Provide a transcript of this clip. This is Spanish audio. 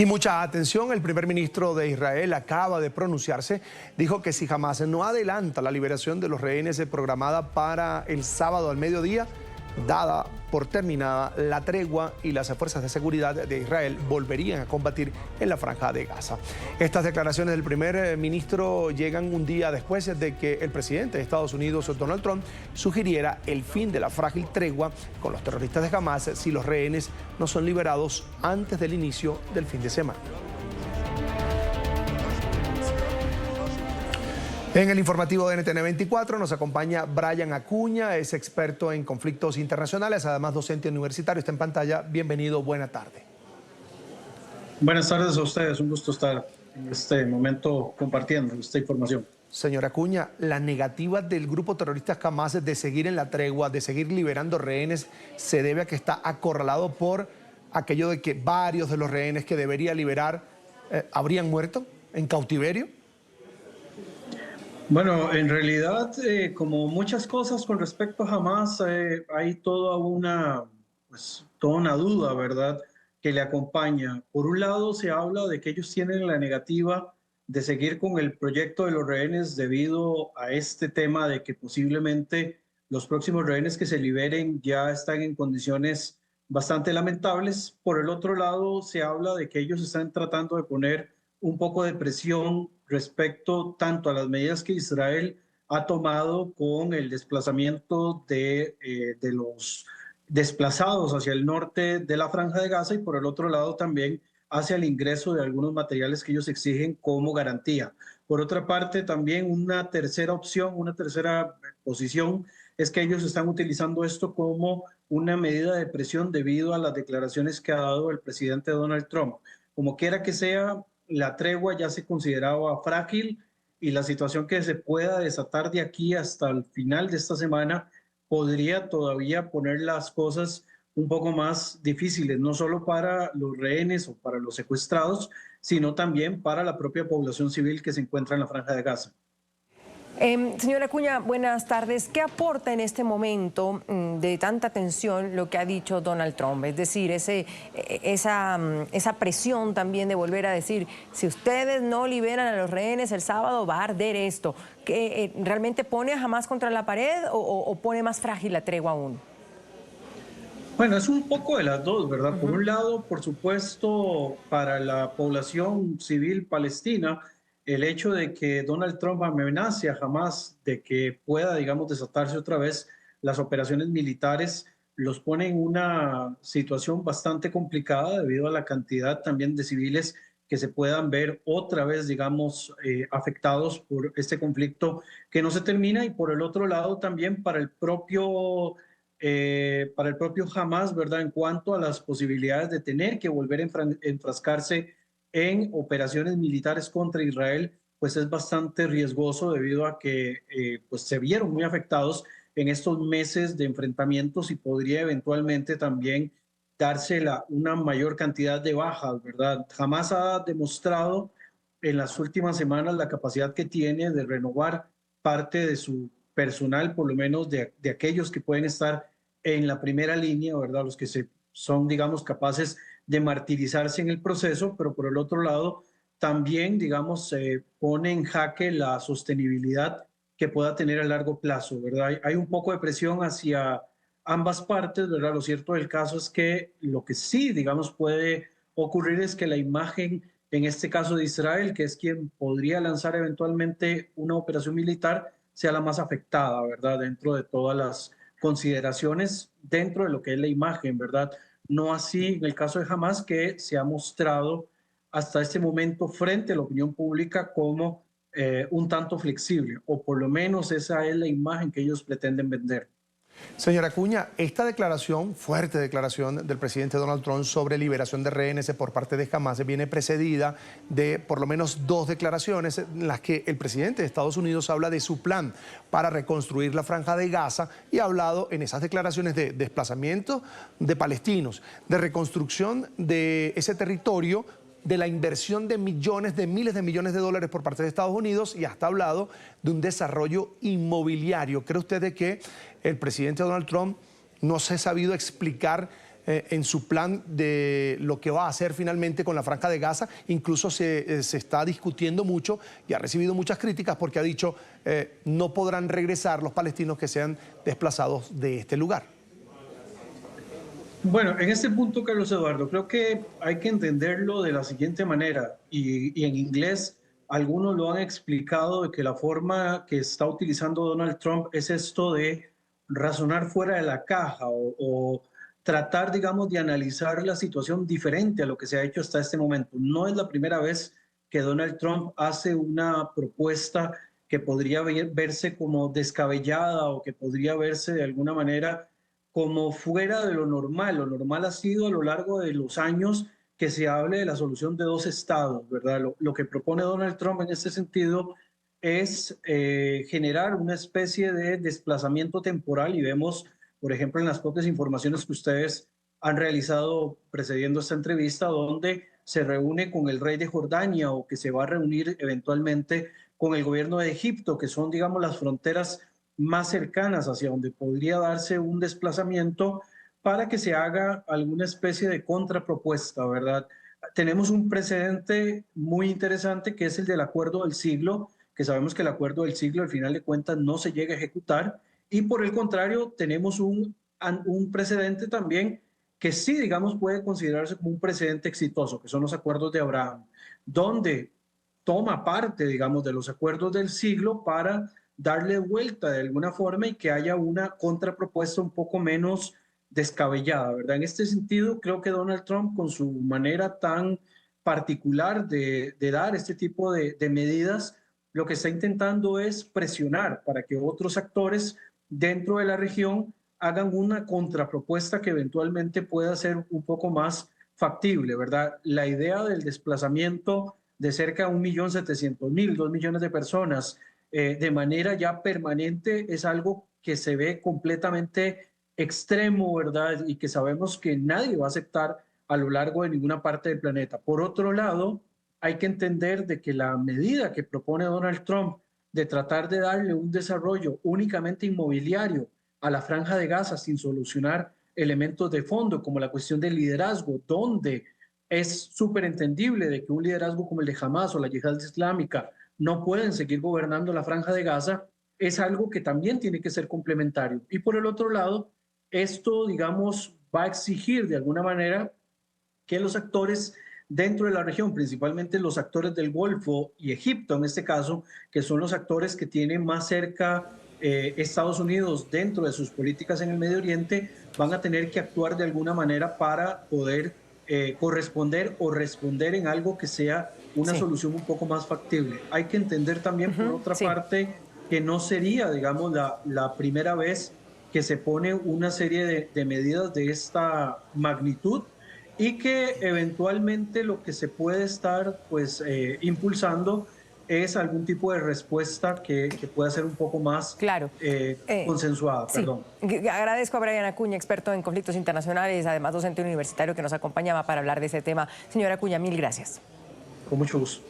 Y mucha atención, el primer ministro de Israel acaba de pronunciarse, dijo que si Hamás no adelanta la liberación de los rehenes programada para el sábado al mediodía, dada por terminada la tregua y las fuerzas de seguridad de Israel volverían a combatir en la franja de Gaza. Estas declaraciones del primer ministro llegan un día después de que el presidente de Estados Unidos, Donald Trump, sugiriera el fin de la frágil tregua con los terroristas de Hamás si los rehenes no son liberados antes del inicio del fin de semana. En el informativo de NTN 24 nos acompaña Brian Acuña, es experto en conflictos internacionales, además docente universitario, está en pantalla. Bienvenido, buena tarde. Buenas tardes a ustedes, un gusto estar en este momento compartiendo esta información. Señora Acuña, la negativa del grupo terrorista Hamás de seguir en la tregua, de seguir liberando rehenes, se debe a que está acorralado por aquello de que varios de los rehenes que debería liberar habrían muerto en cautiverio. Bueno, en realidad, como muchas cosas con respecto a Hamás, hay toda una duda, ¿verdad?, que le acompaña. Por un lado, se habla de que ellos tienen la negativa de seguir con el proyecto de los rehenes debido a este tema de que posiblemente los próximos rehenes que se liberen ya están en condiciones bastante lamentables. Por el otro lado, se habla de que ellos están tratando de poner un poco de presión respecto tanto a las medidas que Israel ha tomado con el desplazamiento de los desplazados hacia el norte de la Franja de Gaza y por el otro lado también hacia el ingreso de algunos materiales que ellos exigen como garantía. Por otra parte, también una tercera opción, una tercera posición es que ellos están utilizando esto como una medida de presión debido a las declaraciones que ha dado el presidente Donald Trump. Como quiera que sea, la tregua ya se consideraba frágil y la situación que se pueda desatar de aquí hasta el final de esta semana podría todavía poner las cosas un poco más difíciles, no solo para los rehenes o para los secuestrados, sino también para la propia población civil que se encuentra en la Franja de Gaza. Señora Acuña, buenas tardes. ¿Qué aporta en este momento de tanta tensión lo que ha dicho Donald Trump? Es decir, esa presión también de volver a decir, si ustedes no liberan a los rehenes el sábado va a arder esto. ¿Que realmente pone a Hamás contra la pared o pone más frágil la tregua aún? Bueno, es un poco de las dos, ¿verdad? Por un lado, por supuesto, para la población civil palestina, el hecho de que Donald Trump amenace a Hamás de que pueda, digamos, desatarse otra vez las operaciones militares, los pone en una situación bastante complicada debido a la cantidad también de civiles que se puedan ver otra vez, digamos, afectados por este conflicto que no se termina. Y por el otro lado también para el propio Hamás, ¿verdad?, en cuanto a las posibilidades de tener que volver a enfrascarse en operaciones militares contra Israel, pues es bastante riesgoso debido a que pues se vieron muy afectados en estos meses de enfrentamientos y podría eventualmente también darse una mayor cantidad de bajas, ¿verdad? Hamás ha demostrado en las últimas semanas la capacidad que tiene de renovar parte de su personal, por lo menos de aquellos que pueden estar en la primera línea, ¿verdad? Los que son, digamos, capaces de martirizarse en el proceso, pero por el otro lado también, digamos, se pone en jaque la sostenibilidad que pueda tener a largo plazo, ¿verdad? Hay un poco de presión hacia ambas partes, ¿verdad? Lo cierto del caso es que lo que sí, digamos, puede ocurrir es que la imagen, en este caso de Israel, que es quien podría lanzar eventualmente una operación militar, sea la más afectada, ¿verdad? Dentro de todas las consideraciones, dentro de lo que es la imagen, ¿verdad? No así en el caso de Hamás, que se ha mostrado hasta este momento frente a la opinión pública como un tanto flexible, o por lo menos esa es la imagen que ellos pretenden vender. Señora Acuña, esta declaración, fuerte declaración del presidente Donald Trump sobre liberación de rehenes por parte de Hamás viene precedida de por lo menos dos declaraciones en las que el presidente de Estados Unidos habla de su plan para reconstruir la Franja de Gaza y ha hablado en esas declaraciones de desplazamiento de palestinos, de reconstrucción de ese territorio, de la inversión de millones, de miles de millones de dólares por parte de Estados Unidos y hasta ha hablado de un desarrollo inmobiliario. ¿Cree usted de que el presidente Donald Trump no se ha sabido explicar en su plan de lo que va a hacer finalmente con la Franja de Gaza. Incluso se está discutiendo mucho y ha recibido muchas críticas porque ha dicho no podrán regresar los palestinos que sean desplazados de este lugar. Bueno, en este punto, Carlos Eduardo, creo que hay que entenderlo de la siguiente manera, y en inglés algunos lo han explicado de que la forma que está utilizando Donald Trump es esto de razonar fuera de la caja o tratar, digamos, de analizar la situación diferente a lo que se ha hecho hasta este momento. No es la primera vez que Donald Trump hace una propuesta que podría verse como descabellada o que podría verse de alguna manera como fuera de lo normal. Lo normal ha sido a lo largo de los años que se hable de la solución de dos estados, ¿verdad? Lo que propone Donald Trump en este sentido es generar una especie de desplazamiento temporal, y vemos, por ejemplo, en las propias informaciones que ustedes han realizado precediendo esta entrevista, donde se reúne con el rey de Jordania o que se va a reunir eventualmente con el gobierno de Egipto, que son, digamos, las fronteras más cercanas hacia donde podría darse un desplazamiento para que se haga alguna especie de contrapropuesta, ¿verdad? Tenemos un precedente muy interesante que es el del Acuerdo del Siglo, que sabemos que el Acuerdo del Siglo al final de cuentas no se llega a ejecutar, y por el contrario tenemos un precedente también que sí, digamos, puede considerarse como un precedente exitoso, que son los Acuerdos de Abraham, donde toma parte, digamos, de los Acuerdos del Siglo para darle vuelta de alguna forma y que haya una contrapropuesta un poco menos descabellada, ¿verdad? En este sentido, creo que Donald Trump, con su manera tan particular de dar este tipo de medidas, lo que está intentando es presionar para que otros actores dentro de la región hagan una contrapropuesta que eventualmente pueda ser un poco más factible, ¿verdad? La idea del desplazamiento de cerca de 1.700.000, 2 millones de personas de manera ya permanente es algo que se ve completamente extremo, ¿verdad? Y que sabemos que nadie va a aceptar a lo largo de ninguna parte del planeta. Por otro lado, hay que entender de que la medida que propone Donald Trump de tratar de darle un desarrollo únicamente inmobiliario a la Franja de Gaza sin solucionar elementos de fondo como la cuestión del liderazgo, donde es súper entendible de que un liderazgo como el de Hamas o la Yihad Islámica no pueden seguir gobernando la Franja de Gaza, es algo que también tiene que ser complementario. Y por el otro lado, esto, digamos, va a exigir de alguna manera que los actores dentro de la región, principalmente los actores del Golfo y Egipto en este caso, que son los actores que tienen más cerca Estados Unidos dentro de sus políticas en el Medio Oriente, van a tener que actuar de alguna manera para poder corresponder o responder en algo que sea una solución un poco más factible. Hay que entender también, por otra parte, que no sería, digamos, la primera vez que se pone una serie de medidas de esta magnitud, y que eventualmente lo que se puede estar pues impulsando es algún tipo de respuesta que pueda ser un poco más consensuada. Sí. Perdón. Agradezco a Brian Acuña, experto en conflictos internacionales, además docente universitario, que nos acompañaba para hablar de ese tema. Señora Acuña, mil gracias. Con mucho gusto.